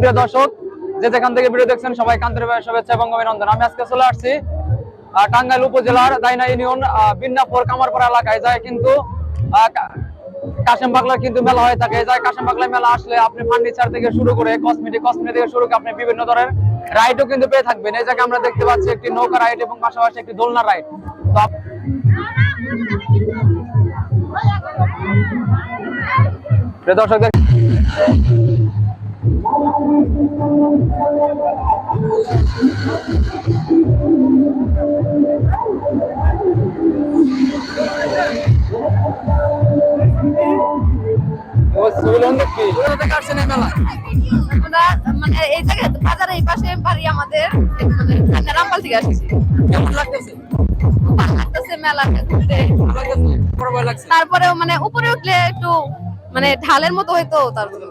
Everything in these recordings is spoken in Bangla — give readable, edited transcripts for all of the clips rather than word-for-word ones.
প্রিয় দর্শক, যে যেখান থেকে ভিডিও দেখছেন সবাই আন্তরিক শুভেচ্ছা এবং অভিনন্দন। আমি আজকে চলে আসছি টাঙ্গাইল উপজেলার দাইনা ইউনিয়ন বিন্নাপুর কামারপাড়া এলাকায়, যায় কিন্তু কাশেম বাগলার কিন্তু মেলা হয়ে থাকে। যায় কাশেম বাগলা মেলা আসলে আপনি ফার্নিচার থেকে শুরু করে কসমেটিক থেকে শুরু করে আপনি বিভিন্ন ধরনের রাইডও কিন্তু পেয়ে থাকবেন। এই জায়গায় আমরা দেখতে পাচ্ছি একটি নৌকা রাইড এবং পাশাপাশি একটি দোলনা রাইড। তো দর্শক মানে এই জায়গায় বাজারে এই পাশে বাড়ি আমাদের, মানে রামপাল থেকে আসছি। কেমন লাগতেছে? মেলা তারপরেও মানে উপরে উঠলে একটু মানে ঢালের মতো হয়তো। তারপরে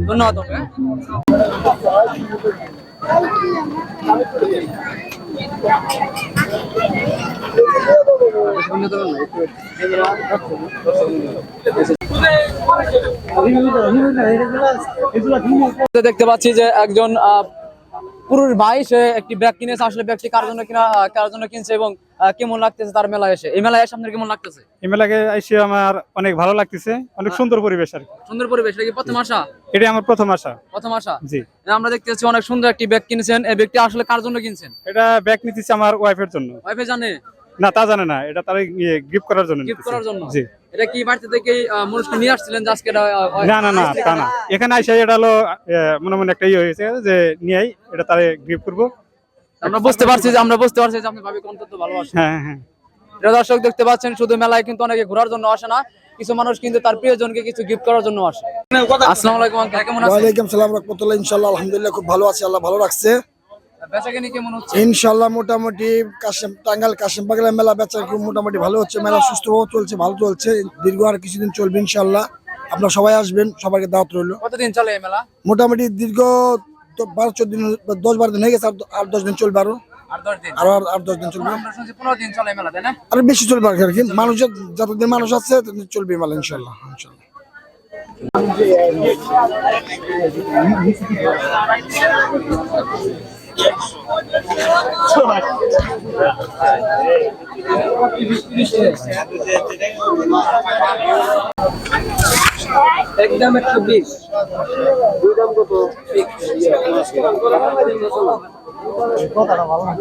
ধন্যবাদ। দেখতে পাচ্ছি যে একজন পুরুষ ভাই, সে একটি ব্যাগ কিনেছে। আসলে ব্যাগটি কার জন্য কিনছে এবং কেমন লাগতেছে তার মেলায় এসে? এই মেলায় এসে আপনার কেমন লাগতেছে? এই মেলাকে এসে আমার অনেক ভালো লাগতেছে, অনেক সুন্দর পরিবেশ। আর সুন্দর পরিবেশ। এটা কি প্রথম আসা? এটা আমার প্রথম আসা। প্রথম আসা, জি। আমরা দেখতে পাচ্ছি অনেক সুন্দর একটি ব্যাগ কিনেছেন। এই ব্যাগটি আসলে কার জন্য কিনছেন? এটা ব্যাগ নিতেছি আমার ওয়াইফের জন্য। ওয়াইফে জানে না, তা জানে না, এটা তার গিফট করার জন্য। গিফট করার জন্য? জি। এটা কি বাড়িতে থেকে মানুষকে নিয়ে আসছিলেন যে আজকে? না না না, তা না, এখানে এসে এটা হলো মনে মনে একটা হয়েছে যে নিয়েই এটা তারে গিফট করব। আমরা বুঝতে পারছি যে আপনি ভাবি অন্তত ভালোবাসেন। হ্যাঁ হ্যাঁ। দর্শক দেখতে পাচ্ছেন, শুধু মেলায় কিন্তু অনেকে ঘোরার জন্য আসে না, কিছু মানুষ কিন্তু তার প্রিয়জনকে কিছু গিফট করার জন্য আসে। আসসালামু আলাইকুম আঙ্কেল, কেমন আছেন? ওয়ালাইকুম সালাম রাহমাতুল্লাহ। ইনশাআল্লাহ আলহামদুলিল্লাহ খুব ভালো আছি, আল্লাহ ভালো রাখছে। বেচাকেনি কেমন হচ্ছে? ইনশাআল্লাহ মোটামুটি টাঙ্গাইল কাশেম বাগলা মেলা বেচা খুব মোটামুটি ভালো হচ্ছে। মেলা সুস্থভাবে চলছে, ভালো চলছে, দীর্ঘ আর কিছুদিন চলবে ইনশাআল্লাহ। আপনারা সবাই আসবেন, সবাইকে দাওয়াত রইল। কতদিন চলে এই মেলা? মোটামুটি দীর্ঘ 12-14 দিন, 10-12 দিন হয়ে গেছে, আর 10 দিন চলবে, আরো 10 দিন চলবে। আমরা শুনছি 15 দিন চলে মেলা, তাই না? আর বেশি চলবে আর কি। মানুষ যতদিন মানুষ আছে ততদিন চলবে মেলা ইনশাআল্লাহ। একদম 120। দুই দাম কত? কথাটা ভালো না।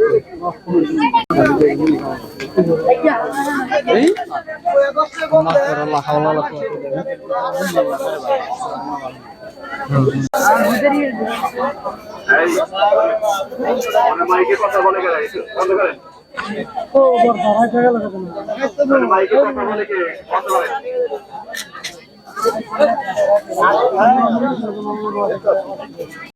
মাইকে কথা বলে গেলে বন্ধ করেন। ও বড় হাইটা গেল কেন? মাইকে কথা বলে কে বন্ধ করেন।